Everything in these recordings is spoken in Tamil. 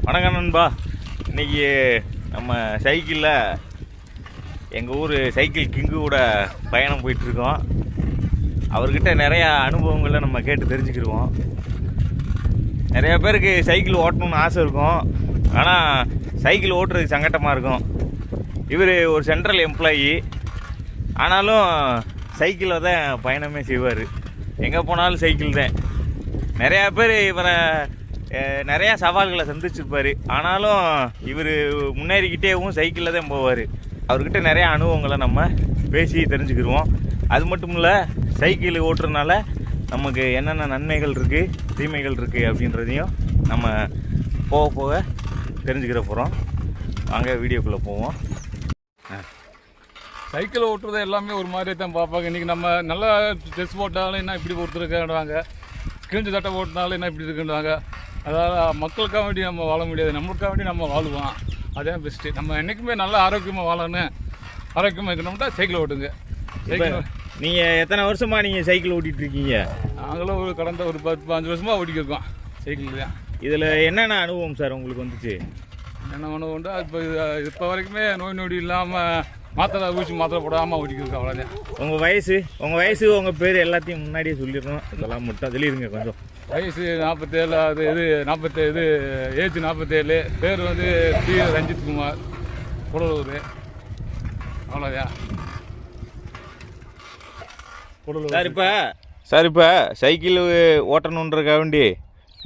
வணக்கம் நண்பா. இன்றைக்கி நம்ம சைக்கிளில் எங்கள் ஊர் சைக்கிள் கிங்கு கூட பயணம் போயிட்டுருக்கோம். அவர்கிட்ட நிறையா அனுபவங்களை நம்ம கேட்டு தெரிஞ்சுக்கிடுவோம். நிறையா பேருக்கு சைக்கிள் ஓட்டணும்னு ஆசை இருக்கும், ஆனால் சைக்கிள் ஓட்டுறதுக்கு சங்கட்டமாக இருக்கும். இவர் ஒரு சென்ட்ரல் எம்ப்ளாயி, ஆனாலும் சைக்கிளில் தான் பயணமே செய்வார். எங்கே போனாலும் சைக்கிள் தான். நிறையா பேர் இவரை நிறையா சவால்களை சந்திச்சிருப்பார், ஆனாலும் இவர் முன்னேறிக்கிட்டேவும் சைக்கிளில் தான் போவார். அவர்கிட்ட நிறையா அனுபவங்களை நம்ம பேசி தெரிஞ்சுக்கிடுவோம். அது மட்டும் இல்லை, சைக்கிள் ஓட்டுறதுனால நமக்கு என்னென்ன நன்மைகள் இருக்குது, தீமைகள் இருக்குது அப்படின்றதையும் நம்ம போக போக தெரிஞ்சுக்கிற போகிறோம். வாங்க வீடியோக்குள்ளே போவோம். சைக்கிள் ஓட்டுறது எல்லாமே ஒரு மாதிரியே தான் பார்ப்பாங்க. இன்றைக்கி நம்ம நல்லா ட்ரெஸ் போட்டாலும் என்ன இப்படி ஒருத்தருக்காங்க, கிழிஞ்ச சட்டை போட்டினாலும் என்ன இப்படி இருக்குன்றாங்க. அதாவது மக்களுக்காக வேண்டி நம்ம வாழ முடியாது, நம்மளுக்காக வேண்டி நம்ம வாழுவோம். அதான் பெஸ்ட்டு. நம்ம என்றைக்குமே நல்லா ஆரோக்கியமாக வாழணும், ஆரோக்கியமாக இருக்கணும்னா சைக்கிள் ஓட்டுங்க. சைக்கிள் நீங்கள் எத்தனை வருஷமாக நீங்கள் சைக்கிள் ஓட்டிகிட்ருக்கீங்க? நாங்களும் ஒரு கடந்த ஒரு 10-15 வருஷமாக ஓட்டிக்கிருக்கோம் சைக்கிள் தான். இதில் என்னென்ன அனுபவம் சார் உங்களுக்கு வந்துச்சு? என்ன அனுபவம் உண்டு? இப்போ வரைக்குமே நோய் நொடி இல்லாமல் மாத்திரை போடாமல் ஓட்டிக்கிருக்கோம், அவ்வளோதான். உங்கள் வயசு உங்கள் பேர் எல்லாத்தையும் முன்னாடியே சொல்லிடணும். இதெல்லாம் மட்டும் சொல்லிடுங்க கொஞ்சம். வயசு 47, அது இது 47, ஏஜ் 47. பேர் வந்து டி ரஞ்சித் குமார், கூடலூர், அவ்வளோதான். சார் இப்போ சைக்கிள் ஓட்டணுன்றக்காக வேண்டி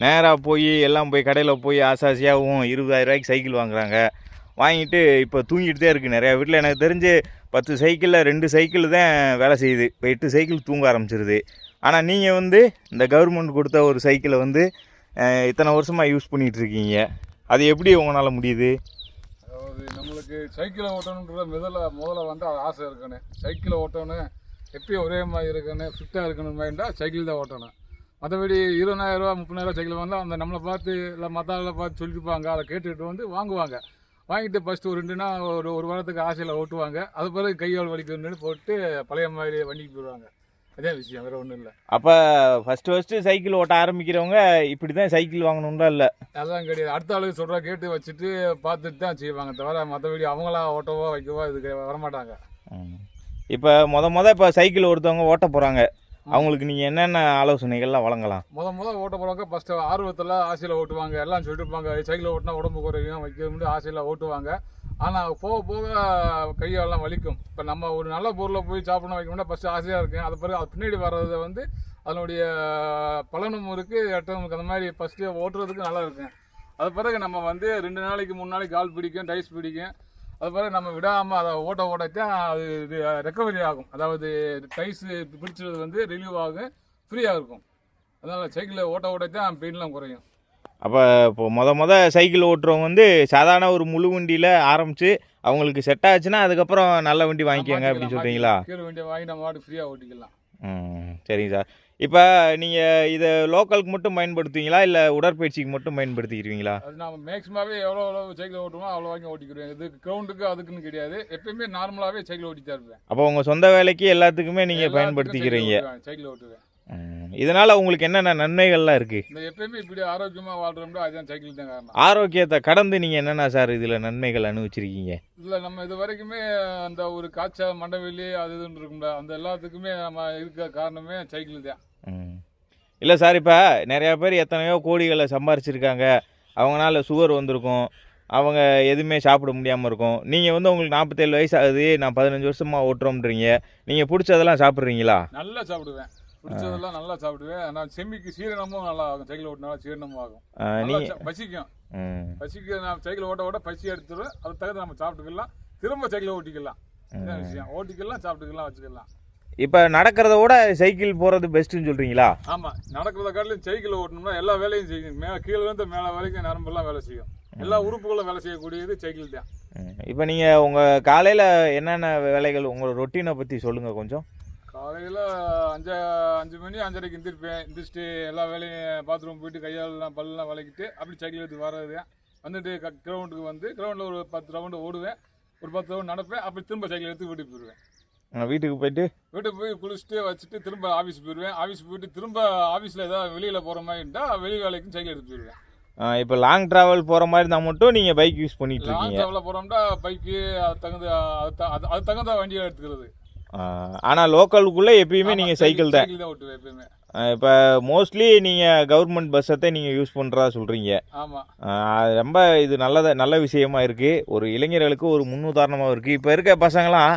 நேராக போய் எல்லாம் போய் கடையில் போய் ஆசாசியாகவும் 20,000 ரூபாய்க்கு சைக்கிள் வாங்குறாங்க. வாங்கிட்டு இப்போ தூங்கிட்டு தான் இருக்குது நிறையா வீட்டில். எனக்கு தெரிஞ்சு 10 சைக்கிளில் 2 சைக்கிள் தான் வேலை செய்யுது, இப்போ 8 சைக்கிள் தூங்க ஆரம்பிச்சிருது. ஆனால் நீங்கள் வந்து இந்த கவர்மெண்ட் கொடுத்த ஒரு சைக்கிளை வந்து இத்தனை வருஷமாக யூஸ் பண்ணிகிட்ருக்கீங்க. அது எப்படி உங்களால் முடியுது? அதாவது நம்மளுக்கு சைக்கிளை ஓட்டணுன்றத முதல்ல வந்து ஆசை இருக்கணும். சைக்கிளை ஓட்டணும், எப்பயும் ஒரே மாதிரி இருக்கணும், ஃபிட்டாக இருக்கணும் மாதிரிண்டா சைக்கிள் தான் ஓட்டணும். மற்றபடி 20,000 ரூபா 30,000 சைக்கிள் வந்தால் அந்த நம்மளை பார்த்து இல்லை மற்ற ஆளை பார்த்து சொல்லியிருப்பாங்க, அதை கேட்டுக்கிட்டு வந்து வாங்குவாங்க. வாங்கிட்டு ஃபஸ்ட்டு ஒரு 2 நாள் ஒரு வாரத்துக்கு ஆசையில் ஓட்டுவாங்க. அது பிறகு கையால் வலிக்கணுன்னு போட்டு பழைய மாதிரி வண்டிக்கு போயிடுவாங்க. அதே விஷயம், வேறு ஒன்றும் இல்லை. அப்போ ஃபஸ்ட்டு சைக்கிள் ஓட்ட ஆரம்பிக்கிறவங்க இப்படி தான் சைக்கிள் வாங்கணும்னா இல்லை? அதெல்லாம் கிடையாது. அடுத்த ஆளுக்கு சொல்கிறா கேட்டு வச்சுட்டு பார்த்துட்டு தான் செய்வாங்க, தவிர மற்றபடி அவங்களா ஓட்டவோ வைக்கவோ இதுக்கு வரமாட்டாங்க. இப்போ இப்போ சைக்கிள் ஒருத்தவங்க ஓட்ட போகிறாங்க, அவங்களுக்கு நீங்கள் என்னென்ன ஆலோசனைகள்லாம் வழங்கலாம்? முதல் ஓட்ட போகிறவங்க ஃபஸ்ட்டு ஆர்வத்தில் ஆசையில் ஓட்டுவாங்க. எல்லாம் சொல்லிட்டுருப்பாங்க, சைக்கிள் ஓட்டினா உடம்பு குறையும் வைக்கணும்னு ஆசையில் ஓட்டுவாங்க. ஆனால் போக போக கையெல்லாம் வலிக்கும். இப்போ நம்ம ஒரு நல்ல பொருளை போய் சாப்பிடணும் வைக்கணும்னா ஃபஸ்ட்டு ஆசையாக இருக்கும். அது பிறகு அது பின்னாடி வர்றதை வந்து அதனுடைய பலனும் இருக்குது, எட்டமும் இருக்குது. அந்த மாதிரி ஃபஸ்ட்டு ஓட்டுறதுக்கு நல்லா இருக்கும். அது பிறகு நம்ம வந்து 2 நாளைக்கு 3 நாளைக்கு கால் பிடிக்கும், டைஸ் பிடிக்கும். அது பிறகு நம்ம விடாமல் அதை ஓட்டத்தான் அது இது ரெக்கவரி ஆகும். அதாவது டைஸ் பிடிச்சது வந்து ரிலீவ் ஆகும், ஃப்ரீயாக இருக்கும். அதனால் சைக்கிளில் ஓட்டத்தான் பெயின்லாம் குறையும். அப்போ இப்போ சைக்கிள் ஓட்டுறவங்க வந்து சாதாரண ஒரு முழு வண்டியில் ஆரம்பித்து அவங்களுக்கு செட் ஆச்சுன்னா அதுக்கப்புறம் நல்ல வண்டி வாங்கிக்கோங்க அப்படின்னு சொல்கிறீங்களா? கீழே வண்டியை வாங்கி நம்ம வாட்டு ஃப்ரீயாக ஓட்டிக்கலாம். சரிங்க சார். இப்போ நீங்கள் இதை லோக்கலுக்கு மட்டும் பயன்படுத்துவீங்களா இல்லை உடற்பயிற்சிக்கு மட்டும் பயன்படுத்திக்கிறீங்களா? அது நம்ம மேக்ஸிமாவே எவ்வளோ சைக்கிள் ஓட்டுவோமோ அவ்வளோ வாங்கி ஓட்டிக்கிறோம். இது கிரவுண்டுக்கு அதுக்குன்னு கிடையாது, எப்பயுமே நார்மலாகவே சைக்கிள் ஓட்டித்தான் இருப்பேன். அப்போ உங்கள் சொந்த வேலைக்கு எல்லாத்துக்குமே நீங்கள் பயன்படுத்திக்கிறீங்க? சைக்கிள் ஓட்டுவேன். இதனால் உங்களுக்கு என்னென்ன நன்மைகள்லாம் இருக்குது? இந்த எப்பயுமே இப்படி ஆரோக்கியமாக வாழ்கிறோம்னா அதுதான் சைக்கிள் தான் காரணம். ஆரோக்கியத்தை கடந்து நீங்கள் என்னென்ன சார் இதில் நன்மைகள் அனுபவிச்சிருக்கீங்க? இல்லை, நம்ம இது வரைக்குமே அந்த ஒரு காய்ச்சல் மண்டவெளி அது இதுன்னு இருக்கும்ல, அந்த எல்லாத்துக்குமே நம்ம இருக்க காரணமே சைக்கிள் தான். இல்லை சார், இப்போ நிறையா பேர் எத்தனையோ கோடிகளை சம்பாரிச்சிருக்காங்க, அவங்களால சுகர் வந்திருக்கும், அவங்க எதுவுமே சாப்பிட முடியாமல் இருக்கும். நீங்கள் வந்து உங்களுக்கு 47 வயசு ஆகுது, நான் 15 வருஷமாக ஓட்டுறோம்ன்றீங்க. நீங்கள் பிடிச்சதெல்லாம் சாப்பிட்றீங்களா? நல்லா சாப்பிடுவேன், பிடிச்சதெல்லாம் நல்லா சாப்பிடுவேன். நான் செம்மிக்கு சீரணமும் நல்லா ஆகும், சைக்கிள் ஓட்டினால சீரணமும் ஆகும். பசிக்கும், நான் சைக்கிள் ஓட்ட பசி எடுத்துருவேன். அது தகுந்த நம்ம சாப்பிட்டுக்கலாம், திரும்ப சைக்கிள் ஓட்டிக்கலாம். விஷயம் ஓட்டிக்கலாம், சாப்பிட்டுக்கலாம், வச்சுக்கலாம். இப்போ நடக்கிறத விட சைக்கிள் போகிறது பெஸ்ட்டுன்னு சொல்கிறீங்களா? ஆமாம், நடக்கிறத காட்டிலும் சைக்கிள் ஓட்டணும்னா எல்லா வேலையும் செய்யும். கீழே இருந்து மேலே வரைக்கும் நரம்பெல்லாம் வேலை செய்யும், எல்லா உறுப்புகளும் வேலை செய்யக்கூடியது சைக்கிள் தான். இப்போ நீங்கள் உங்கள் காலையில் என்னென்ன வேலைகள், உங்களோட ரொட்டீனை பற்றி சொல்லுங்கள் கொஞ்சம். காலையில் 5 மணி 5:30க்கு எந்திரிச்சிட்டு எல்லா வேலையும் பாத்ரூம் போயிட்டு கையாலெலாம் பல்லாம் விளக்கிட்டு அப்படி சைக்கிள் எடுத்து வர்றது. வந்துட்டு கிரவுண்டுக்கு வந்து கிரவுண்டில் ஒரு 10 ரவுண்டு ஓடுவேன், ஒரு 10 ரவுண்டு நடப்பேன். அப்படி திரும்ப சைக்கிள் எடுத்து வீட்டுக்கு போயிடுவேன். வீட்டுக்கு போய் குளிச்சுட்டு வச்சுட்டு திரும்ப ஆஃபீஸ் போயிடுவேன். ஆஃபீஸ் போயிட்டு திரும்ப ஆஃபீஸில் ஏதாவது வெளியில் போகிற மாதிரி இருந்தால் வெளி வேலைக்கும் சைக்கிள் எடுத்து போயிடுவேன். இப்போ லாங் ட்ராவல் போகிற மாதிரி இருந்தால் மட்டும் நீங்கள் பைக் யூஸ் பண்ணிட்டு லாங் இருக்கீங்க. ட்ராவலில் போகிறோம்னா பைக்கு அது தகுந்த வண்டியை எடுத்துக்கிறது. ஆனால் லோக்கலுக்குள்ளே எப்பயுமே நீங்கள் சைக்கிள் தான். சைக்கிள் தான் ஓட்டுவேன் எப்பயுமே. இப்போ மோஸ்ட்லி நீங்கள் கவர்மெண்ட் பஸ்ஸை நீங்கள் யூஸ் பண்ணுறதா சொல்கிறீங்க. ஆமாம். ரொம்ப இது நல்ல விஷயமா இருக்குது. ஒரு இளைஞர்களுக்கு ஒரு முன்னுதாரணமாக இருக்குது. இப்போ இருக்க பசங்களாம்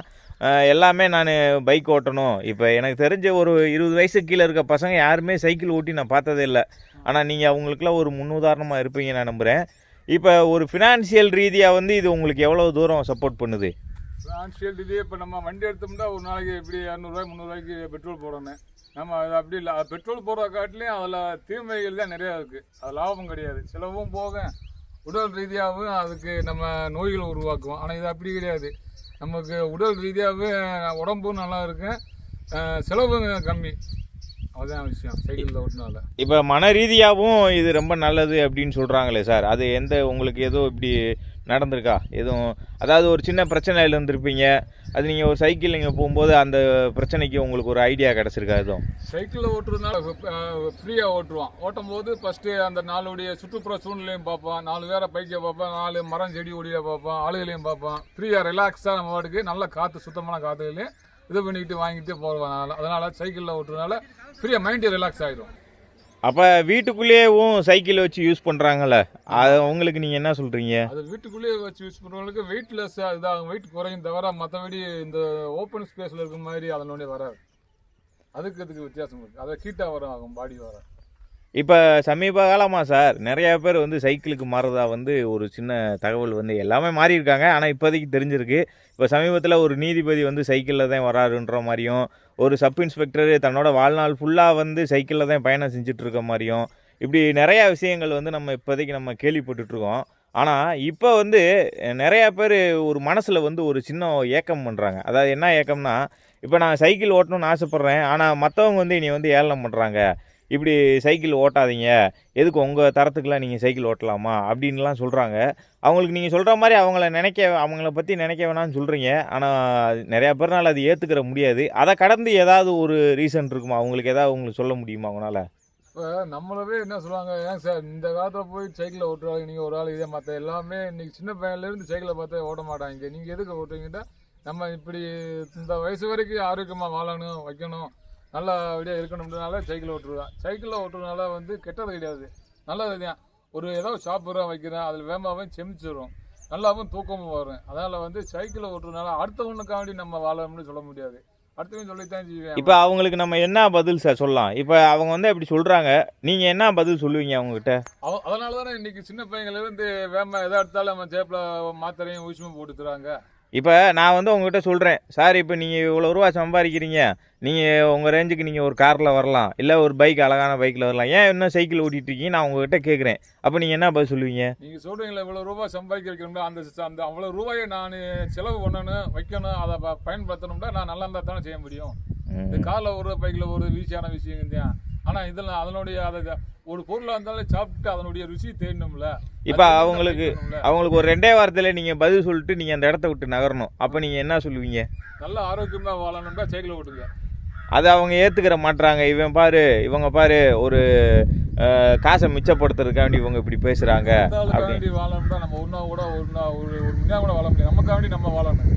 எல்லாமே நான் பைக் ஓட்டணும். இப்போ எனக்கு தெரிஞ்ச ஒரு 20 வயசுக்கு கீழே இருக்க பசங்க யாருமே சைக்கிள் ஓட்டி நான் பார்த்ததே இல்லை. ஆனால் நீங்கள் அவங்களுக்குலாம் ஒரு முன்னுதாரணமாக இருப்பீங்க நான் நம்புகிறேன். இப்போ ஒரு ஃபினான்ஷியல் ரீதியாக வந்து இது உங்களுக்கு எவ்வளோ தூரம் சப்போர்ட் பண்ணுது? ஃபினான்ஷியல் ரீதியாக இப்போ நம்ம வண்டி எடுத்தோம்னா ஒரு நாளைக்கு எப்படி 200 300 பெட்ரோல் போடணும். நம்ம அது அப்படி இல்லை. அது பெட்ரோல் போடுற காட்டிலையும் அதில் தீமைகள் தான் நிறையா இருக்குது. அது லாபம் கிடையாது. செலவும் போக உடல் ரீதியாகவும் அதுக்கு நம்ம நோய்களை உருவாக்குவோம். ஆனால் இது அப்படி கிடையாது. நமக்கு உடல் ரீதியாகவும் உடம்பும் நல்லா இருக்கும், செலவும் கம்மி. அதுதான் விஷயம் சைக்கிளில் ஓட்டினால. இப்போ மன ரீதியாகவும் இது ரொம்ப நல்லது அப்படின்னு சொல்கிறாங்களே சார், அது உங்களுக்கு எதுவும் இப்படி நடந்திருக்கா எதுவும்? அதாவது ஒரு சின்ன பிரச்சனையில் இருந்திருப்பீங்க, அது நீங்கள் ஒரு சைக்கிள் நீங்கள் போகும்போது அந்த பிரச்சனைக்கு உங்களுக்கு ஒரு ஐடியா கிடச்சிருக்கா எதுவும்? சைக்கிளில் ஓட்டுறதுனால ஃப்ரீயாக ஓட்டும் போது ஃபஸ்ட்டு அந்த நாளுடைய சுற்றுப்புற சூழ்நிலையும் பார்ப்போம், 4 பேரை பைக்கை பார்ப்போம், 4 மரம் செடி கொடியை பார்ப்போம், ஆளுகளையும் பார்ப்போம். ஃப்ரீயாக ரிலாக்ஸாக நம்ம வாட்டுக்கு நல்ல காற்று, சுத்தமான காற்றுகளையும் இது பண்ணிக்கிட்டு வாங்கிட்டு போடுவோம். அதனால் சைக்கிளில் ஓட்டுறதுனால ஃப்ரீயாக மைண்டு ரிலாக்ஸ் ஆகிடும். அப்போ வீட்டுக்குள்ளேயும் சைக்கிள் வச்சு யூஸ் பண்ணுறாங்கல்ல, அது உங்களுக்கு நீங்கள் என்ன சொல்கிறீங்க? அது வீட்டுக்குள்ளேயே வச்சு யூஸ் பண்ணுறவங்களுக்கு வெயிட்லெஸ் இதாகும், வெயிட் குறையும் தவிர மற்றபடி இந்த ஓப்பன் ஸ்பேஸில் இருக்கிற மாதிரி அதனுடைய வராது. அதுக்கு வித்தியாசம் இருக்குது. அதை ஹீட்டாக வரும், ஆகும் பாடி வர. இப்போ சமீப காலமாக சார் நிறையா பேர் வந்து சைக்கிளுக்கு மாறுறதா வந்து ஒரு சின்ன தகவல் வந்து எல்லாமே மாறி இருக்காங்க. ஆனால் இப்போதைக்கு தெரிஞ்சிருக்கு. இப்போ சமீபத்தில் ஒரு நீதிபதி வந்து சைக்கிளில் தான் வராருன்ற மாதிரியும், ஒரு சப் இன்ஸ்பெக்டர் தன்னோட வாழ்நாள் ஃபுல்லாக வந்து சைக்கிளில் தான் பயணம் செஞ்சுட்டு இருக்க மாதிரியும், இப்படி நிறையா விஷயங்கள் வந்து நம்ம இப்போதைக்கு நம்ம கேள்விப்பட்டுட்ருக்கோம். ஆனால் இப்போ வந்து நிறையா பேர் ஒரு மனசில் வந்து ஒரு சின்ன ஏக்கம் பண்ணுறாங்க. அதாவது என்ன ஏக்கம்னா, இப்போ நான் சைக்கிள் ஓட்டணும்னு ஆசைப்பட்றேன், ஆனால் மற்றவங்க வந்து என்னை வந்து ஏளனம் பண்ணுறாங்க. இப்படி சைக்கிள் ஓட்டாதீங்க, எதுக்கு உங்கள் தரத்துக்குலாம் நீங்கள் சைக்கிள் ஓட்டலாமா அப்படின்லாம் சொல்கிறாங்க. அவங்களுக்கு நீங்கள் சொல்கிற மாதிரி அவங்கள பற்றி நினைக்க வேணாம்னு சொல்கிறீங்க. ஆனால் நிறையா பேர்னால் அது ஏற்றுக்கிற முடியாது. அதை கடந்து ஏதாவது ஒரு ரீசன் இருக்குமா? உங்களுக்கு சொல்ல முடியுமா அவங்களால? இப்போ நம்மளவே என்ன சொல்லுவாங்க, ஏன் சார் இந்த காலத்தில் போய் சைக்கிளை ஓட்டுறாங்க நீங்கள் ஒரு ஆள், இதே மற்ற எல்லாமே இன்றைக்கி சின்ன பையன்லேருந்து சைக்கிளை பார்த்தா ஓட்ட மாட்டாங்க, நீங்கள் எதுக்கு ஓட்டுறீங்கன்னா, நம்ம இப்படி இந்த வயசு வரைக்கும் ஆரோக்கியமாக வாழணும், வைக்கணும், நல்லபடியாக இருக்கணும்ன்றனால சைக்கிள் ஓட்டுருவேன். சைக்கிளில் ஓட்டுறதுனால வந்து கெட்டது கிடையாது, நல்லது தான். ஒரு ஏதோ சாப்பிட்றோம் வைக்கிறேன், அதில் வேகமாகவும் செமிச்சிடும், நல்லாவும் தூக்கமும் வரும். அதனால் வந்து சைக்கிளை ஓட்டுறதுனால அடுத்தவனுக்காண்டி நம்ம வாழணும்னு சொல்ல முடியாது, அடுத்தவங்க சொல்லித்தான் செய்வேன். இப்போ அவங்களுக்கு நம்ம என்ன பதில் சார் சொல்லலாம்? இப்போ அவங்க வந்து அப்படி சொல்கிறாங்க, நீங்கள் என்ன பதில் சொல்லுவீங்க அவங்ககிட்ட? அதனால தானே இன்றைக்கி சின்ன பையன்லேருந்து வேகமாக எதாக எடுத்தாலும் நம்ம சேப்பில் மாத்திரையும் ஊசியும் போட்டு தராங்க. இப்போ நான் வந்து உங்ககிட்ட சொல்கிறேன், சார் இப்போ நீங்கள் இவ்வளோ ரூபா சம்பாதிக்கிறீங்க, நீங்கள் உங்கள் ரேஞ்சுக்கு நீங்கள் ஒரு காரில் வரலாம், இல்லை ஒரு அழகான பைக்கில் வரலாம், ஏன் இன்னும் சைக்கிள் ஓட்டிகிட்டு இருக்கீங்க நான் உங்ககிட்ட கேட்குறேன். அப்போ நீங்கள் என்ன பதில் சொல்லுவீங்க? நீங்கள் சொல்கிறீங்களா இவ்வளோ ரூபா சம்பாதிக்க வைக்கணும்னா, அந்த அவ்வளோ ரூபாயை நான் செலவு பண்ணணும், வைக்கணும், அதை பயன்படுத்தணும்னா நான் நல்லா இருந்தால் தானே செய்ய முடியும். இந்த காரில் ஒரு பைக்கில் ஒரு ஈஸியான விஷயம் தான். ஆனால் இதெல்லாம் அதனுடைய அதை ஒரு பொருளாக இருந்தாலும் சாப்பிட்டு அதனுடைய ருசி தேடணும்ல. இப்போ அவங்களுக்கு ஒரு 2 வாரத்தில் நீங்கள் பதில் சொல்லிட்டு நீங்கள் அந்த இடத்த விட்டு நகரணும். அப்போ நீங்கள் என்ன சொல்லுவீங்க? நல்ல ஆரோக்கியமாக வாழணும்னா சைக்கிளை ஓட்டுங்க. அதை அவங்க ஏற்றுக்கிற மாட்டுறாங்க. இவங்க பாரு ஒரு காசை மிச்சப்படுத்துறதுக்காண்டி இவங்க இப்படி பேசுகிறாங்க. அப்படி வாழணும்னா நம்ம ஒரு மின்னா கூட வாழ முடியாது, நமக்காண்டி நம்ம வாழணும்.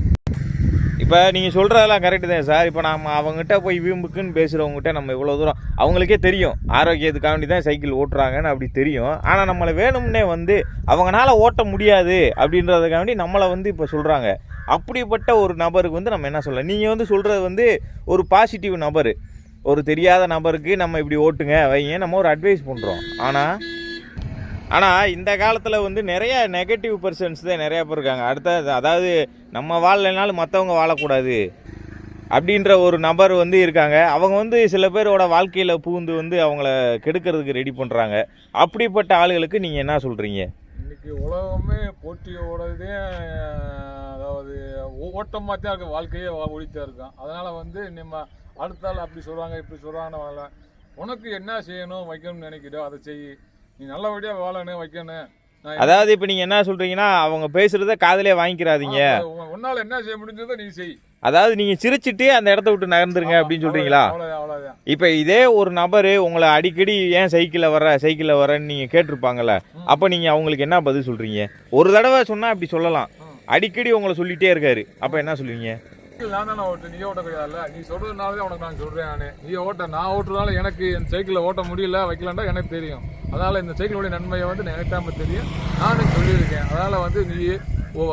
இப்போ நீங்கள் சொல்கிறதெல்லாம் கரெக்டு தான் சார். இப்போ நம்ம அவங்ககிட்ட போய் வீம்புக்குன்னு பேசுகிறவங்ககிட்ட நம்ம இவ்வளோ தூரம் அவங்களுக்கே தெரியும் ஆரோக்கியத்துக்காண்டி தான் சைக்கிள் ஓட்டுறாங்கன்னு அப்படி தெரியும். ஆனால் நம்மளை வேணும்னே வந்து அவங்களால ஓட்ட முடியாது அப்படின்றதுக்காண்டி நம்மளை வந்து இப்போ சொல்கிறாங்க. அப்படிப்பட்ட ஒரு நபருக்கு வந்து நம்ம என்ன சொல்லலாம்? நீங்கள் வந்து சொல்கிறது வந்து ஒரு பாசிட்டிவ் நபர், ஒரு தெரியாத நபருக்கு நம்ம இப்படி ஓட்டுங்க வைங்க நம்ம ஒரு அட்வைஸ் பண்ணுறோம். ஆனால் இந்த காலத்தில் வந்து நிறையா நெகட்டிவ் பர்சன்ஸ் தான் நிறையா பேர் இருக்காங்க. அதாவது நம்ம வாழலைனாலும் மற்றவங்க வாழக்கூடாது அப்படின்ற ஒரு நபர் வந்து இருக்காங்க. அவங்க வந்து சில பேரோட வாழ்க்கையில் பூந்து வந்து அவங்கள கெடுக்கிறதுக்கு ரெடி பண்ணுறாங்க. அப்படிப்பட்ட ஆளுகளுக்கு நீங்கள் என்ன சொல்கிறீங்க? இன்றைக்கி உலகமே போட்டியோடதே, அதாவது ஓட்டமாக தான் இருக்குது, வாழ்க்கையே ஓடித்தான் இருக்கும். அதனால் வந்து நம்ம அடுத்தால் அப்படி சொல்கிறாங்க இப்படி சொல்கிறாங்கன்னு உனக்கு என்ன செய்யணும் வைக்கணும்னு நினைக்கிறோ அதை செய். நீ நல்லபடியாக வாழணும் வைக்கணும். அதாவது இப்போ நீங்கள் என்ன சொல்கிறீங்கன்னா அவங்க பேசுகிறத காதலே வாங்கிக்கிறாதீங்க, உன்னால் என்ன செய்ய முடிஞ்சதோ நீ செய். அதாவது நீங்கள் சிரிச்சிட்டு அந்த இடத்த விட்டு நகர்ந்துருங்க அப்படின்னு சொல்கிறீங்களா? அவ்வளோதான். இப்போ இதே ஒரு நபர் உங்களை அடிக்கடி ஏன் சைக்கிளில் வரேன்னு நீங்கள் கேட்டிருப்பாங்கல்ல, அப்போ நீங்கள் அவங்களுக்கு என்ன பதில் சொல்கிறீங்க? ஒரு தடவை சொன்னால் அப்படி சொல்லலாம், அடிக்கடி உங்களை சொல்லிகிட்டே இருக்காரு, அப்போ என்ன சொல்லுவீங்க? நான் தானே ஓட்டு, நீ ஓட்ட கிடையாதுல்ல, நீ சொல்றதுனால தான் உனக்கு நான் சொல்றேன். நீ நான் ஓட்டுறதுனால எனக்கு இந்த சைக்கிளில் ஓட்ட முடியல வைக்கலான்டா எனக்கு தெரியும். அதனால இந்த சைக்கிளுடைய நன்மையை வந்து எனக்கு தான் தெரியும், நானும் சொல்லியிருக்கேன். அதனால வந்து நீ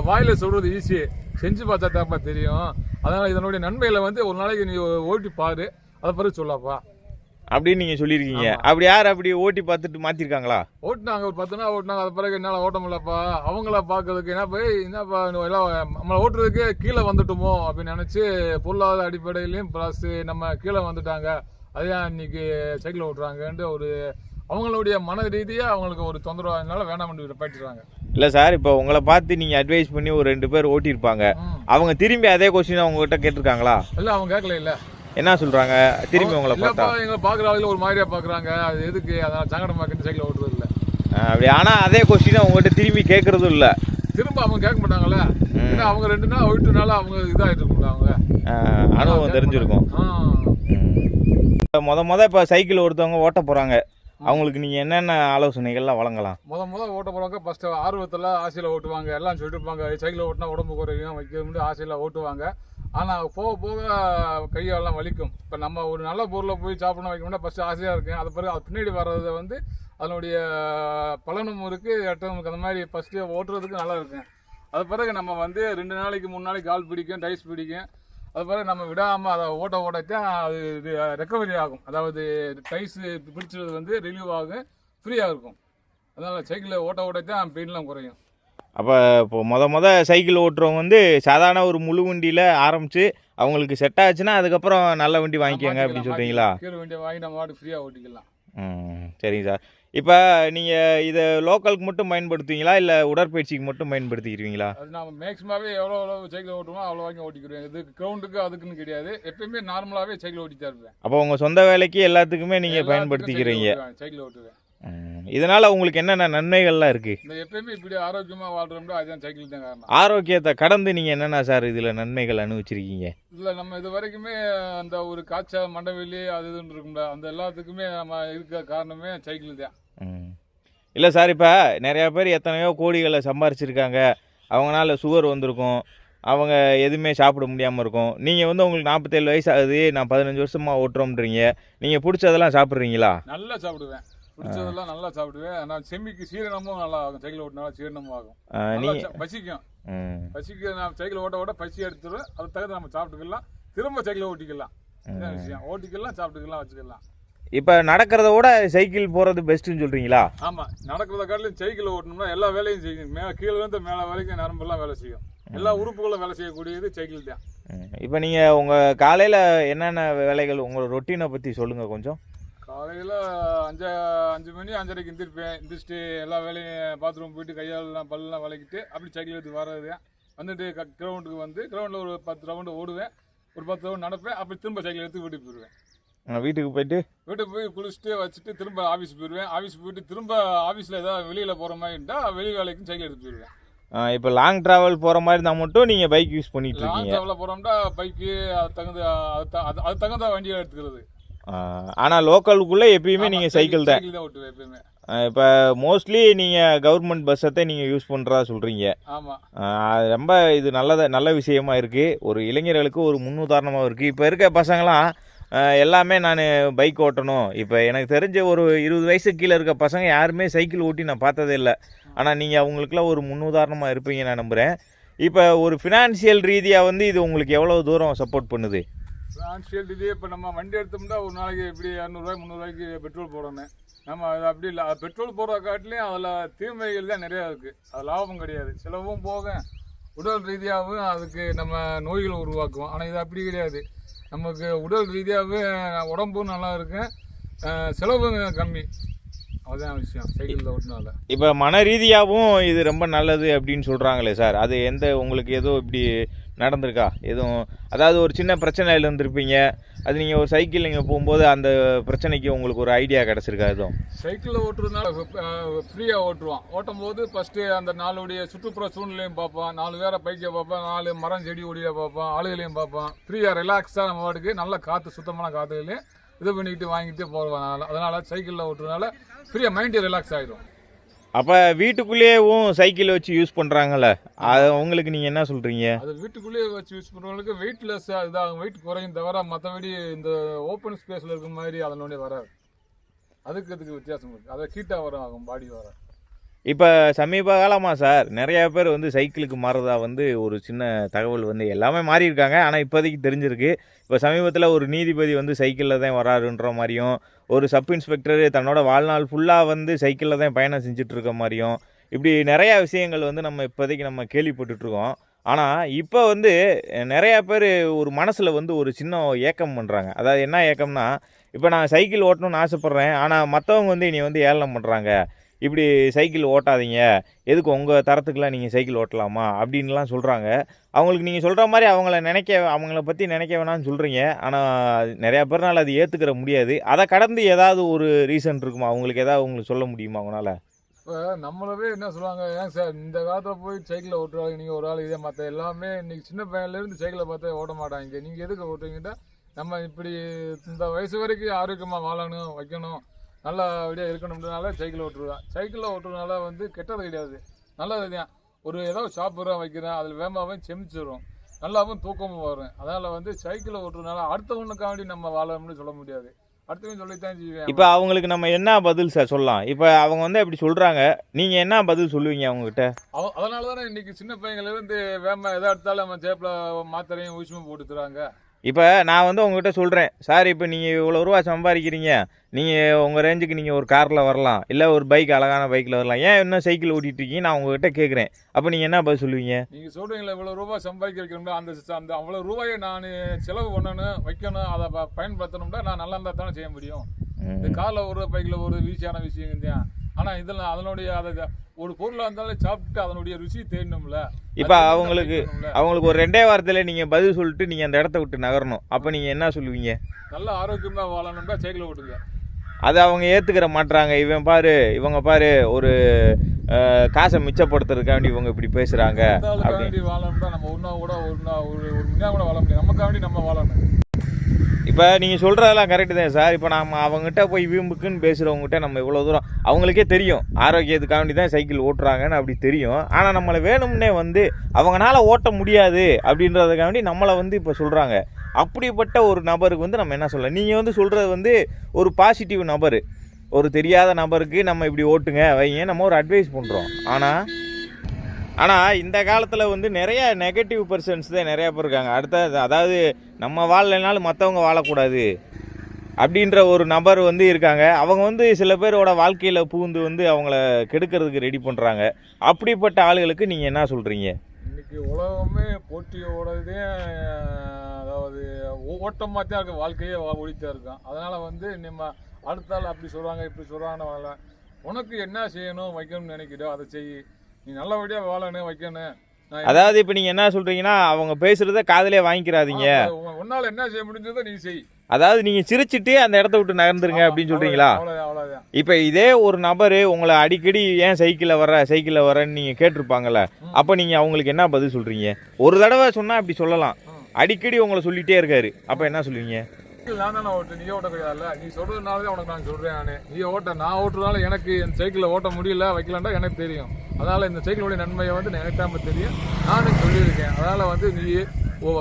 வாயில சொல்றது ஈஸி, செஞ்சு பார்த்தா தாப்பா தெரியும். அதனால இதனுடைய நன்மையில வந்து ஒரு நாளைக்கு நீ ஓட்டி பாரு, அதை பிறகு சொல்லாப்பா அப்படின்னு நீங்கள் சொல்லியிருக்கீங்க. அப்படி யார் அப்படி ஓட்டி பார்த்துட்டு மாற்றிருக்காங்களா? ஓட்டினாங்க, ஒரு 10 நாள் ஓட்டினாங்க. அது பிறகு என்னால் ஓட்ட முடியலப்பா, அவங்கள பார்க்கறதுக்கு என்னப்பா எல்லாம் நம்மளை ஓட்டுறதுக்கு கீழே வந்துட்டோமோ அப்படின்னு நினச்சி பொருளாதார அடிப்படையிலையும் ப்ளஸ் நம்ம கீழே வந்துட்டாங்க, அதையா இன்னைக்கு சைக்கிள் ஓட்டுறாங்கன்ட்டு ஒரு அவங்களுடைய மன ரீதியாக அவங்களுக்கு ஒரு தொந்தரவு, அதனால வேணாம் பாட்டிடுறாங்க. இல்லை சார், இப்போ உங்களை பார்த்து நீங்கள் அட்வைஸ் பண்ணி ஒரு 2 பேர் ஓட்டியிருப்பாங்க, அவங்க திரும்பி அதே கொஸ்டின் அவங்ககிட்ட கேட்டிருக்காங்களா? இல்லை, அவங்க கேட்கல. இல்லை, என்ன சொல்றாங்க திரும்பி உங்களை பார்த்தா? எங்களை பார்க்குற ஆளுங்க ஒரு மாதிரியா பார்க்குறாங்க, அது எதுக்கு, அதனால் சங்கடமாக்கிட்டு சைக்கிள் ஓட்டுறது இல்லை. அப்படி ஆனால் அதே கொஸ்டின் அவங்ககிட்ட திரும்பி கேட்கறதும் இல்லை, திரும்ப அவங்க கேட்க மாட்டாங்கல்ல. ஏன்னா அவங்க 2 நாள் ஓட்டுனால அவங்க இதாகிட்டு இருக்கும்ல, அவங்க அனுபவம் தெரிஞ்சிருக்கும். இப்போ சைக்கிள் ஒருத்தவங்க ஓட்ட போகிறாங்க, அவங்களுக்கு நீங்கள் என்னென்ன ஆலோசனைகள்லாம் வழங்கலாம்? ஓட்ட போகிறவங்க ஃபஸ்ட்டு ஆர்வத்தில் ஆசையில் ஓட்டுவாங்க, எல்லாம் சொல்லிட்டு இருப்பாங்க, சைக்கிள் ஓட்டினா உடம்பு குறையும் வைக்க ஆசையில் ஓட்டுவாங்க. ஆனால் போக போக கையெல்லாம் வலிக்கும். இப்போ நம்ம ஒரு நல்ல பொருளை போய் சாப்பிடணும் வைக்கணும்னா ஃபஸ்ட்டு ஆசையாக இருக்கும், அது பிறகு அது பின்னாடி வர்றதை வந்து அதனுடைய பலனும் இருக்குது, எட்டமும் அந்த மாதிரி ஃபஸ்ட்டு ஓட்டுறதுக்கு நல்லா இருக்கும். அது பிறகு நம்ம வந்து 2 நாளைக்கு 3 நாளைக்கு கால் பிடிக்கும், டைஸ் பிடிக்கும். அது பிறகு நம்ம விடாமல் அதை ஓட்டத்தான் அது ரெக்கவரி ஆகும். அதாவது டைஸ் பிடிச்சது வந்து ரிலீவ் ஆகும், ஃப்ரீயாக இருக்கும். அதனால் சைக்கிளில் ஓட்டத்தான் பெயின்லாம் குறையும். அப்போ இப்போ சைக்கிள் ஓட்டுறவங்க வந்து சாதாரண ஒரு முழு வண்டியில் ஆரம்பித்து அவங்களுக்கு செட் ஆச்சுன்னா அதுக்கப்புறம் நல்ல வண்டி வாங்கிக்கோங்க அப்படின்னு சொல்கிறீங்களா? கீழே வண்டியை வாங்கி நம்ம வாட்டு ஃப்ரீயாக ஓட்டிக்கலாம். சரிங்க சார். இப்போ நீங்கள் இதை லோக்கலுக்கு மட்டும் பயன்படுத்துவீங்களா இல்லை உடற்பயிற்சிக்கு மட்டும் பயன்படுத்திக்கிறீங்களா? அது நம்ம மேக்ஸிமாவே எவ்வளோ சைக்கிள் ஓட்டுவோமோ அவ்வளோ வாங்கி ஓட்டிக்கிறோம். இது கிரவுண்டுக்கு அதுக்குன்னு கிடையாது, எப்பயுமே நார்மலாகவே சைக்கிள் ஓட்டித்தான் இருப்பேன். அப்போ உங்கள் சொந்த வேலைக்கு எல்லாத்துக்குமே நீங்கள் பயன்படுத்திக்கிறீங்க, சைக்கிள் ஓட்டுவேன். இதனால் உங்களுக்கு என்னென்ன நன்மைகள்லாம் இருக்குது? இந்த எப்பயுமே இப்படி ஆரோக்கியமாக வாழ்கிறோம்னா அதுதான் சைக்கிள் தான் காரணம். ஆரோக்கியத்தை கடந்து நீங்கள் என்னென்ன சார் இதில் நன்மைகள் அனுபவிச்சிருக்கீங்க? இல்லை, நம்ம இது வரைக்குமே அந்த ஒரு காய்ச்சல் மண்டவெளி அது இதுன்னு இருக்கும்ல, அந்த எல்லாத்துக்குமே நம்ம இருக்க காரணமே சைக்கிள் தான். இல்லை சார், இப்போ நிறையா பேர் எத்தனையோ கோடிகளை சம்பாரிச்சிருக்காங்க, அவங்களால சுகர் வந்திருக்கும், அவங்க எதுவுமே சாப்பிட முடியாமல் இருக்கும். நீங்கள் வந்து உங்களுக்கு 47 வயசு ஆகுது, நான் 15 வருஷமாக ஓட்டுறோம்ன்றீங்க, நீங்கள் பிடிச்சதெல்லாம் சாப்பிட்றீங்களா? நல்லா சாப்பிடுவேன், பிடிச்சதெல்லாம் நல்லா சாப்பிடுவேன். நான் செம்மிக்கு சீரணமும் நல்லா ஆகும், சைக்கிள் ஓட்டினால சீரணமும் ஆகும், பசிக்கும். நான் சைக்கிள் ஓட்ட பசி எடுத்துருவேன், அது தகுந்த நம்ம சாப்பிட்டுக்கலாம், திரும்ப சைக்கிள் ஓட்டிக்கலாம், விஷயம் ஓட்டிக்கலாம், சாப்பிட்டுக்கலாம், வச்சுக்கலாம். இப்போ நடக்கிறத விட சைக்கிள் போகிறது பெஸ்ட்டுன்னு சொல்கிறீங்களா? ஆமாம், நடக்கிறத காட்டிலும் சைக்கிள் ஓட்டணும்னா எல்லா வேலையும் செய்யும், கீழே இருந்து மேலே வரைக்கும் நரம்பெல்லாம் வேலை செய்யும், எல்லா உறுப்புகளும் வேலை செய்யக்கூடியது சைக்கிள் தான். இப்போ நீங்கள் உங்கள் காலையில் என்னென்ன வேலைகள், உங்களோட ரொட்டீனை பற்றி சொல்லுங்கள் கொஞ்சம். காலையில் 5 மணி 5:30க்கு எந்திரிச்சிட்டு எல்லா வேலையும் பாத்ரூம் போயிட்டு கையாலெலாம் பல்லாம் விளக்கிட்டு அப்படி சைக்கிள் எடுத்து வர்றது, வந்துட்டு கிரவுண்டுக்கு வந்து கிரவுண்டில் ஒரு 10 ரவுண்டு ஓடுவேன், ஒரு 10 ரவுண்டு நடப்பேன், அப்படி திரும்ப சைக்கிள் எடுத்து வீட்டுக்கு போயிடுவேன். வீட்டுக்கு போய் குளிச்சுட்டு வச்சுட்டு திரும்ப ஆஃபீஸ் போயிடுவேன். ஆஃபீஸ் போயிட்டு திரும்ப ஆஃபீஸில் ஏதாவது வெளியில் போகிற மாதிரி இருந்தால் வெளி வேலைக்கும் சைக்கிள் எடுத்து போயிடுவேன். இப்போ லாங் ட்ராவல் போகிற மாதிரி இருந்தால் மட்டும் நீங்கள் பைக் யூஸ் பண்ணிட்டு இருக்கீங்க? லாங் ட்ராவலில் போகிறோம்னா பைக்கு அது தகுந்த வண்டியை எடுத்துக்கிறது. ஆனால் லோக்கலுக்குள்ளே எப்பயுமே நீங்கள் சைக்கிள் தான் ஓட்டுவேன் எப்பயுமே. இப்போ மோஸ்ட்லி நீங்கள் கவர்மெண்ட் பஸ்ஸை நீங்கள் யூஸ் பண்ணுறதா சொல்கிறீங்க. ஆமாம், ரொம்ப இது நல்ல விஷயமா இருக்குது, ஒரு இளைஞர்களுக்கு ஒரு முன்னுதாரணமாக இருக்குது. இப்போ இருக்க பசங்களாம் எல்லாமே நான் பைக் ஓட்டணும், இப்போ எனக்கு தெரிஞ்ச ஒரு 20 வயசுக்கு கீழே இருக்க பசங்க யாருமே சைக்கிள் ஓட்டி நான் பார்த்ததே இல்லை. ஆனால் நீங்கள் அவங்களுக்குலாம் ஒரு முன்னுதாரணமாக இருப்பீங்க நான் நம்புகிறேன். இப்போ ஒரு ஃபினான்ஷியல் ரீதியாக வந்து இது உங்களுக்கு எவ்வளோ தூரம் சப்போர்ட் பண்ணுது? ஃபினான்ஷியல் ரீதியாக இப்போ நம்ம வண்டி எடுத்தோம்னா ஒரு நாளைக்கு எப்படி 200 300 பெட்ரோல் போடணும். நம்ம அது அப்படி இல்லை, அது பெட்ரோல் போடுற காட்டிலையும் அதில் தீமைகள் தான் நிறையா இருக்குது, அது லாபம் கிடையாது. செலவும் போக உடல் ரீதியாகவும் அதுக்கு நம்ம நோய்களை உருவாக்குவோம். ஆனால் இது அப்படி கிடையாது, நமக்கு உடல் ரீதியாகவே உடம்பும் நல்லா இருக்கும், செலவும் கம்மி. அதுதான் விஷயம் சைக்கிளில் ஓட்டினால. இப்போ மன ரீதியாகவும் இது ரொம்ப நல்லது அப்படின்னு சொல்கிறாங்களே சார், அது உங்களுக்கு எதுவும் இப்படி நடந்திருக்கா எதுவும்? அதாவது ஒரு சின்ன பிரச்சனையில் இருந்திருப்பீங்க, அது நீங்கள் ஒரு சைக்கிள் நீங்கள் போகும்போது அந்த பிரச்சனைக்கு உங்களுக்கு ஒரு ஐடியா கிடச்சிருக்கா எதுவும்? சைக்கிளில் ஓட்டுறதுனால ஃப்ரீயாக ஓட்டுவான். ஓட்டும் போது ஃபஸ்ட்டு அந்த நாளுடைய சுற்றுப்புற சூழ்நிலையும் பார்ப்பான், 4 பேரை பைக்கை பார்ப்பான், 4 மரம் செடி கொடியை பார்ப்பான், ஆளுகளையும் பார்ப்பான். ஃப்ரீயாக ரிலாக்ஸாக நம்ம வாட்டுக்கு நல்ல காற்று, சுத்தமான காற்றுகளையும் இது பண்ணிக்கிட்டு வாங்கிட்டு போடுவான். அதனால் சைக்கிளில் ஓட்டுறதுனால ஃப்ரீயாக மைண்டு ரிலாக்ஸ் ஆகிடும். அப்போ வீட்டுக்குள்ளேயும் சைக்கிள் வச்சு யூஸ் பண்ணுறாங்கல்ல, அது உங்களுக்கு நீங்கள் என்ன சொல்கிறீங்க? அது வீட்டுக்குள்ளேயே வச்சு யூஸ் பண்ணுறவங்களுக்கு வெயிட்லெஸ் இதாகும், வெயிட் குறையும் தவிர மற்றபடி இந்த ஓப்பன் ஸ்பேஸில் இருக்கிற மாதிரி அதனுடைய வராது. அதுக்கு வித்தியாசம் இருக்குது. அதை ஹீட்டாக வரும், ஆகும் பாடி வர. இப்போ சமீப காலமாக சார் நிறையா பேர் சைக்கிளுக்கு மாறுறதா ஒரு சின்ன தகவல் எல்லாமே மாறி இருக்காங்க. ஆனால் இப்போதைக்கு தெரிஞ்சிருக்கு. இப்போ சமீபத்தில் ஒரு நீதிபதி சைக்கிளில் தான் வராருன்ற மாதிரியும், ஒரு சப் இன்ஸ்பெக்டர் தன்னோட வாழ்நாள் ஃபுல்லாக சைக்கிளில் தான் பயணம் செஞ்சுட்டு இருக்க மாதிரியும், இப்படி நிறையா விஷயங்கள் நம்ம இப்போதைக்கு நம்ம கேள்விப்பட்டுட்ருக்கோம். ஆனால் இப்போ நிறையா பேர் ஒரு மனசில் ஒரு சின்ன ஏக்கம் பண்ணுறாங்க. அதாவது என்ன ஏக்கம்னா, இப்போ நான் சைக்கிள் ஓட்டணும்னு ஆசைப்பட்றேன், ஆனால் மற்றவங்க என்னை ஏளனம் பண்ணுறாங்க. இப்படி சைக்கிள் ஓட்டாதீங்க, எதுக்கு உங்கள் தரத்துக்குலாம் நீங்கள் சைக்கிள் ஓட்டலாமா அப்படின்லாம் சொல்கிறாங்க. அவங்களுக்கு நீங்கள் சொல்கிற மாதிரி அவங்கள பற்றி நினைக்க வேணாம்னு சொல்கிறீங்க. ஆனால் நிறையா பேர்னால் அது ஏற்றுக்கிற முடியாது. அதை கடந்து ஏதாவது ஒரு ரீசன் இருக்குமா? உங்களுக்கு சொல்ல முடியுமா அவங்களால? இப்போ நம்மளவே என்ன சொல்லுவாங்க, ஏன் சார் இந்த காலத்தில் போய் சைக்கிளில் ஓட்டுறாங்க, நீங்கள் ஒரு ஆள் இதே மற்ற எல்லாமே இன்றைக்கி சின்ன பையன்லேருந்து சைக்கிளை பார்த்தா ஓட்ட மாட்டாங்க, நீங்கள் எதுக்கு ஓட்டுறீங்கன்னா நம்ம இப்படி இந்த வயசு வரைக்கும் ஆரோக்கியமாக வாழணும், வைக்கணும், நல்லபடியாக இருக்கணும்ன்றனால சைக்கிள் ஓட்டுருவேன். சைக்கிளில் ஓட்டுறதுனால கெட்டது கிடையாது, நல்லது தான். ஒரு ஏதோ சாப்பிட்றோம் வைக்கிறேன், அதில் வேகமாகவும் செமிச்சிடும், நல்லாவும் தூக்கமும் வரும். அதனால் சைக்கிளை ஓட்டுறதுனால அடுத்தவனுக்காண்டி நம்ம வாழணும்னு சொல்ல முடியாது, அடுத்தவன் சொல்லித்தான் செய்வேன். இப்போ அவங்களுக்கு நம்ம என்ன பதில் சார் சொல்லலாம்? இப்போ அவங்க அப்படி சொல்கிறாங்க, நீங்கள் என்ன பதில் சொல்லுவீங்க அவங்ககிட்ட? அதனால தானே இன்றைக்கி சின்ன பையன்லேருந்து வேகமாக எதாக எடுத்தாலும் நம்ம சேப்பில் மாத்திரையும் ஊசியும் போட்டு தராங்க. இப்போ நான் உங்ககிட்ட சொல்கிறேன், சார் இப்போ நீங்கள் இவ்வளோ ரூபா சம்பாதிக்கிறீங்க, நீங்கள் உங்கள் ரேஞ்சுக்கு நீங்கள் ஒரு காரில் வரலாம், இல்லை ஒரு அழகான பைக்கில் வரலாம், ஏன் இன்னும் சைக்கிள் ஓட்டிகிட்டு இருக்கீங்க நான் உங்ககிட்ட கேட்குறேன். அப்போ நீங்கள் என்ன பதில் சொல்லுவீங்க? நீங்கள் சொல்கிறீங்களா இவ்வளோ ரூபா சம்பாதிக்க வைக்கணும்னா, அந்த அவ்வளோ ரூபாயை நான் செலவு பண்ணணும், வைக்கணும், அதை பயன்படுத்தணும்னா நான் நல்லா இருந்தால் தானே செய்ய முடியும். இந்த காரில் ஒரு பைக்கில் ஒரு ஈஸியான விஷயம் தான். ஆனால் இதெல்லாம் அதனுடைய அதை ஒரு பொருளாக இருந்தாலும் சாப்பிட்டு அதனுடைய ருசி தேடணும்ல. இப்போ அவங்களுக்கு ஒரு 2 வாரத்தில் நீங்கள் பதில் சொல்லிட்டு நீங்கள் அந்த இடத்த விட்டு நகரணும். அப்போ நீங்கள் என்ன சொல்லுவீங்க? நல்ல ஆரோக்கியமாக வாழணும்னா சைக்கிளை ஓட்டுங்க. அதை அவங்க ஏற்றுக்கிற மாட்டுறாங்க. இவங்க பாரு ஒரு காசை மிச்சப்படுத்துறதுக்காண்டி இவங்க இப்படி பேசுகிறாங்க. வாழணும்னா நம்ம ஒன்றா கூட ஒரு முன்னா கூட வாழ முடியாது, நமக்காண்டி நம்ம வாழணும். இப்போ நீங்கள் சொல்கிறதெல்லாம் கரெக்டு தான் சார். இப்போ நம்ம அவங்ககிட்ட போய் வீம்புக்குன்னு பேசுகிறவங்ககிட்ட நம்ம இவ்வளோ தூரம் அவங்களுக்கே தெரியும் ஆரோக்கியத்துக்காண்டி தான் சைக்கிள் ஓட்டுறாங்கன்னு அப்படி தெரியும். ஆனால் நம்மளை வேணும்னே அவங்களால ஓட்ட முடியாது அப்படின்றதுக்காண்டி நம்மளை இப்போ சொல்கிறாங்க. அப்படிப்பட்ட ஒரு நபருக்கு நம்ம என்ன சொல்லலாம்? நீங்கள் சொல்கிறது ஒரு பாசிட்டிவ் நபர், ஒரு தெரியாத நபருக்கு நம்ம இப்படி ஓட்டுங்க வைங்க நம்ம ஒரு அட்வைஸ் பண்ணுறோம். ஆனால் இந்த காலத்தில் நிறைய நெகட்டிவ் பர்சன்ஸ் தான் நிறையா பேர் இருக்காங்க. அதாவது நம்ம வாழலைனாலும் மற்றவங்க வாழக்கூடாது அப்படின்ற ஒரு நபர் இருக்காங்க. அவங்க சில பேரோட வாழ்க்கையில் பூந்து அவங்கள கெடுக்கிறதுக்கு ரெடி பண்ணுறாங்க. அப்படிப்பட்ட ஆளுகளுக்கு நீங்கள் என்ன சொல்கிறீங்க? இன்றைக்கி உலகமே போட்டியோடதே, அதாவது ஓட்டமாக தான் இருக்குது, வாழ்க்கையே ஓடித்தான் இருக்கும். அதனால் நம்ம அடுத்தால் அப்படி சொல்கிறாங்க இப்படி சொல்கிறாங்கன்னு உனக்கு என்ன செய்யணும் வைக்கணும்னு நினைக்கிறோம் அதை செய், நீ நல்லபடியாக வாழணும் வைக்கணும். அதாவது இப்போ நீங்கள் என்ன சொல்கிறீங்கன்னா, அவங்க பேசுகிறத காதலே வாங்கிக்கிறாதீங்க, உன்னால் என்ன செய்ய முடிஞ்சதோ நீ செய். அதாவது நீங்கள் சிரிச்சிட்டு அந்த இடத்த விட்டு நகர்ந்துருங்க அப்படின்னு சொல்கிறீங்களா? அவ்வளோதான். இப்போ இதே ஒரு நபர் உங்களை அடிக்கடி ஏன் சைக்கிளில் வரேன்னு நீங்கள் கேட்டிருப்பாங்கல்ல, அப்போ நீங்கள் அவங்களுக்கு என்ன பதில் சொல்கிறீங்க? ஒரு தடவை சொன்னால் அப்படி சொல்லலாம், அடிக்கடி உங்களை சொல்லிகிட்டே இருக்காரு, அப்போ என்ன சொல்லுவீங்க? நான் தானே ஓட்டு, நீ ஓட்ட கிடையாதுல்ல, நீ சொல்கிறதுனால தான் உனக்கு நான் சொல்கிறேன். நீ நான் ஓட்டுறதுனால எனக்கு என் சைக்கிளில் ஓட்ட முடியல வைக்கலான்டா எனக்கு தெரியும். அதனால் இந்த சைக்கிளுடைய நன்மையை நினைக்காம தெரியும், நானும் சொல்லியிருக்கேன். அதனால் நீ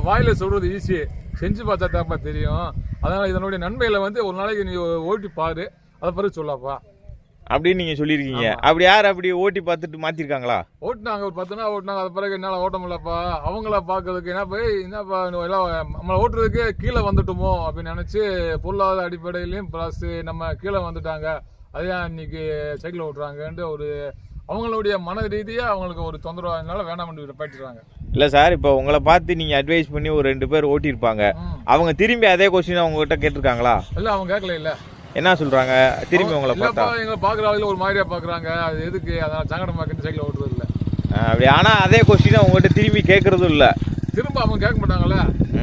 வாயில் சொல்கிறது ஈஸி, செஞ்சு பார்த்தா தாப்பா தெரியும். அதனால் இதனுடைய நன்மையில் ஒரு நாளைக்கு நீ ஓட்டி பாரு, அதை பிறகு சொல்லாப்பா அப்படின்னு நீங்கள் சொல்லியிருக்கீங்க. அப்படி அப்படி ஓட்டி பார்த்துட்டு மாற்றிருக்காங்களா? ஓட்டினாங்க, ஒரு 10 நாள் ஓட்டினாங்க. அது பிறகு என்னால் ஓட்ட முடியலப்பா, அவங்கள பார்க்கறதுக்கு என்னப்பா எல்லாம் நம்மளை ஓட்டுறதுக்கு கீழே வந்துட்டோமோ அப்படின்னு நினச்சி பொருளாதார அடிப்படையிலையும் ப்ளஸ் நம்ம கீழே வந்துட்டாங்க, அதையா இன்னைக்கு சைக்கிள் ஓட்டுறாங்கன்ட்டு ஒரு அவங்களுடைய மன ரீதியாக அவங்களுக்கு ஒரு தொந்தரவு, அதனால வேணாம் பாட்டிடுறாங்க. இல்லை சார், இப்போ உங்களை பார்த்து நீங்கள் அட்வைஸ் பண்ணி ஒரு 2 பேர் ஓட்டியிருப்பாங்க, அவங்க திரும்பி அதே கொஸ்டின் அவங்ககிட்ட கேட்டிருக்காங்களா? இல்லை, அவங்க கேட்கல. இல்லை என்ன சொல்கிறாங்க திரும்பி உங்களை பார்த்தா? எங்களை பார்க்குற ஆளுங்க ஒரு மாதிரியாக பார்க்குறாங்க. அது எதுக்கு அதனால் சங்கடமாக்கிட்டு சைக்கிள் ஓட்டுறது இல்லை. அப்படி ஆனால் அதே கொஸ்டினை உங்கள்கிட்ட திரும்பி கேட்குறதும் இல்லை. திரும்ப அவங்க கேட்க மாட்டாங்கல்ல.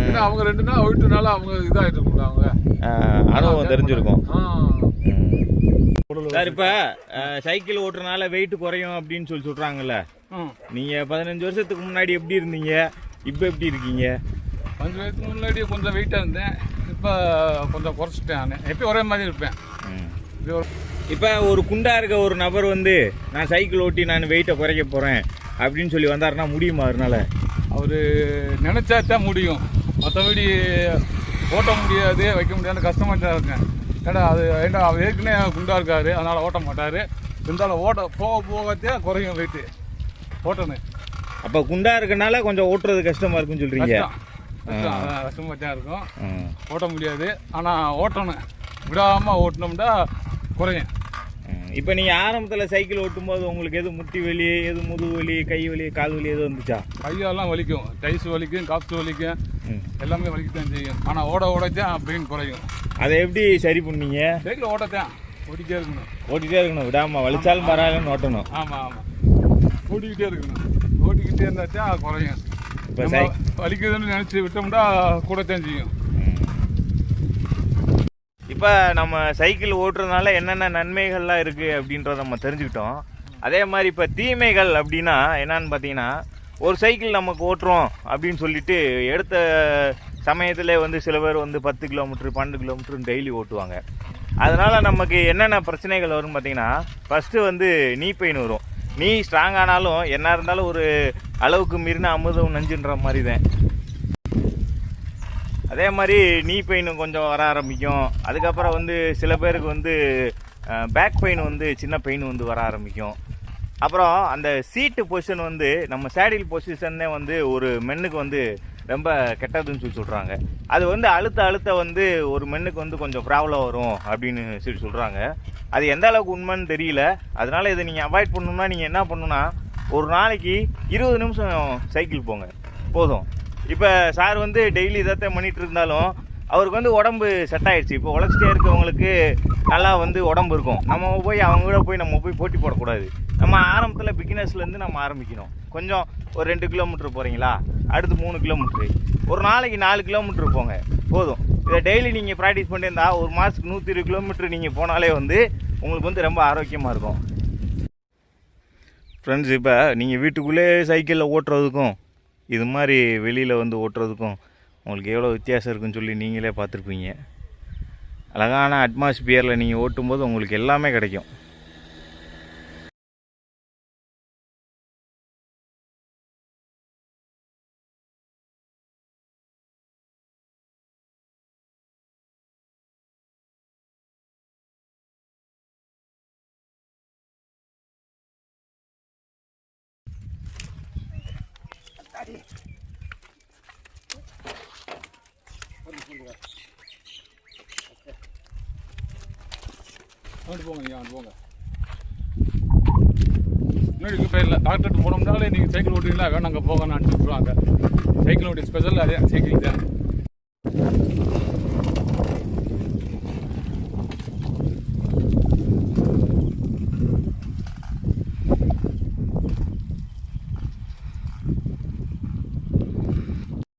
ஏன்னா அவங்க 2 நாள் ஓட்டுனால அவங்க இதாகிட்டு இருக்கும்ல. அவங்க அனுபவம் தெரிஞ்சிருக்கும் சார். இப்போ சைக்கிள் ஓட்டுறதுனால வெயிட் குறையும் அப்படின்னு சொல்லி சொல்கிறாங்கல்ல. நீங்கள் 15 வருஷத்துக்கு முன்னாடி எப்படி இருந்தீங்க, இப்போ எப்படி இருக்கீங்க? 5 வருஷத்துக்கு முன்னாடி கொஞ்சம் வெயிட்டாக இருந்தேன். இப்போ கொஞ்சம் குறைச்சிட்டேன். நான் எப்பயும் ஒரே மாதிரி இருப்பேன். இப்போ ஒரு குண்டா இருக்க ஒரு நபர் வந்து நான் சைக்கிள் ஓட்டி நான் வெயிட்டை குறைக்க போகிறேன் அப்படின்னு சொல்லி வந்தாருன்னா முடியுமா? அதனால அவர் நினச்சா தான் முடியும். மற்றபடி ஓட்ட முடியாது, வைக்க முடியாது, கஷ்டமாக தான் இருக்கேன். ஏன்னா அவர் ஏற்கனவே குண்டா இருக்காரு, அதனால் ஓட்ட மாட்டார். இருந்தாலும் போக போகத்தே குறையும் வெயிட்டு ஓட்டணும். அப்போ குண்டா இருக்கனால கொஞ்சம் ஓட்டுறது கஷ்டமாக இருக்குன்னு சொல்கிறீங்க? கஷ்டமாக தான் இருக்கும், ஓட்ட முடியாது. ஆனால் ஓட்டணும், விடாமல் ஓட்டினோம்னா குறையும். இப்போ நீங்கள் ஆரம்பத்தில் சைக்கிள் ஓட்டும் போது உங்களுக்கு எது முட்டி வலி, எது முதுகு வலி, கை வலி, கால் வலி எதுவும் வந்துச்சா? கையெல்லாம் வலிக்கும், டைஸ் வலிக்கும், காப்ஸ் வலிக்கும், எல்லாமே வலிக்கத்தான் செய்யும். ஆனால் ஓடத்தான் பெயின் குறையும். அதை எப்படி சரி பண்ணீங்க? சைக்கிள் ஓட்டிகிட்டே இருக்கணும், விடாமல் வலிச்சாலும் பரவாயில்லன்னு ஓட்டணும். ஆமாம், ஓட்டிக்கிட்டே இருக்கணும். ஓட்டிக்கிட்டே இருந்தாச்சா குறையும். இப்போ வலிக்குதுன்னு நினச்சி விட்டோம்னா கூடத்தான் செய்யும். இப்போ நம்ம சைக்கிள் ஓட்டுறதுனால என்னென்ன நன்மைகள்லாம் இருக்குது அப்படின்றத நம்ம தெரிஞ்சுக்கிட்டோம். அதே மாதிரி இப்போ தீமைகள் அப்படின்னா என்னன்னு பார்த்தீங்கன்னா, ஒரு சைக்கிள் நமக்கு ஓட்டுறோம் அப்படின்னு சொல்லிட்டு எடுத்த சமயத்தில் வந்து சில பேர் வந்து 10 கிலோமீட்டர் 12 கிலோமீட்டர் டெய்லி ஓட்டுவாங்க. அதனால் நமக்கு என்னென்ன பிரச்சனைகள் வரும்னு பார்த்தீங்கன்னா, ஃபஸ்ட்டு வந்து நீ பெயின் வரும். நீ ஸ்ட்ராங் ஆனாலும் என்ன இருந்தாலும் ஒரு அளவுக்கு மீறின அமுதம் நஞ்சுன்ற மாதிரி தான். அதே மாதிரி நீ பெயின் கொஞ்சம் வர ஆரம்பிக்கும். அதுக்கப்புறம் வந்து சில பேருக்கு வந்து பேக் பெயின் வந்து சின்ன பெயின் வந்து வர ஆரம்பிக்கும். அப்புறம் அந்த சீட்டு பொசிஷன் வந்து நம்ம சேடில் பொசிஷன்னே வந்து ஒரு மென்னுக்கு வந்து ரொம்ப கெட்டதுன்னு சொல்லி சொல்கிறாங்க. அது வந்து அழுத்த வந்து ஒரு மென்னுக்கு வந்து கொஞ்சம் ப்ராப்ளம் வரும் அப்படின்னு சொல்லி சொல்கிறாங்க. அது எந்த அளவுக்கு உண்மைன்னு தெரியல. அதனால் இதை நீங்கள் அவாய்ட் பண்ணணும்னா நீங்கள் என்ன பண்ணணுன்னா, ஒரு நாளைக்கு 20 நிமிஷம் சைக்கிள் போங்க போதும். இப்போ சார் வந்து டெய்லி இதைத்தான் பண்ணிகிட்டு இருந்தாலும் அவருக்கு வந்து உடம்பு செட் ஆகிடுச்சு. இப்போ உழைச்சிட்டே இருக்கவங்களுக்கு நல்லா வந்து உடம்பு இருக்கும். நம்ம போய் அவங்க கூட நம்ம போட்டி போடக்கூடாது. நம்ம ஆரம்பத்தில் பிகினர்ஸ்லேருந்து நம்ம ஆரம்பிக்கணும். கொஞ்சம் ஒரு 2 கிலோமீட்டர் போகிறீங்களா, அடுத்து 3 கிலோமீட்ரு, ஒரு நாளைக்கு 4 கிலோமீட்டர் போங்க போதும். இதை டெய்லி நீங்கள் ப்ராக்டிஸ் பண்ணியிருந்தா ஒரு மாதத்துக்கு 120 கிலோமீட்டர் நீங்கள் போனாலே வந்து உங்களுக்கு வந்து ரொம்ப ஆரோக்கியமாக இருக்கும். ஃப்ரெண்ட்ஸ், இப்போ நீங்கள் வீட்டுக்குள்ளே சைக்கிளில் ஓட்டுறதுக்கும் இது மாதிரி வெளியில் வந்து ஓட்டுறதுக்கும் உங்களுக்கு எவ்வளோ வித்தியாசம் இருக்குன்னு சொல்லி நீங்களே பார்த்துருப்பீங்க. அழகான அட்மாஸ்பியரில் நீங்கள் ஓட்டும்போது உங்களுக்கு எல்லாமே கிடைக்கும். போங்க. முன்னாடி போயிடல. டாக்டர்கிட்ட போனோம்னாலே நீங்கள் சைக்கிள் ஓட்டுறீங்களா, வேணாங்க போங்க நான் சொல்லுவாங்க. சைக்கிள் ஓட்டி ஸ்பெஷல் அதே சைக்கிள் தான்.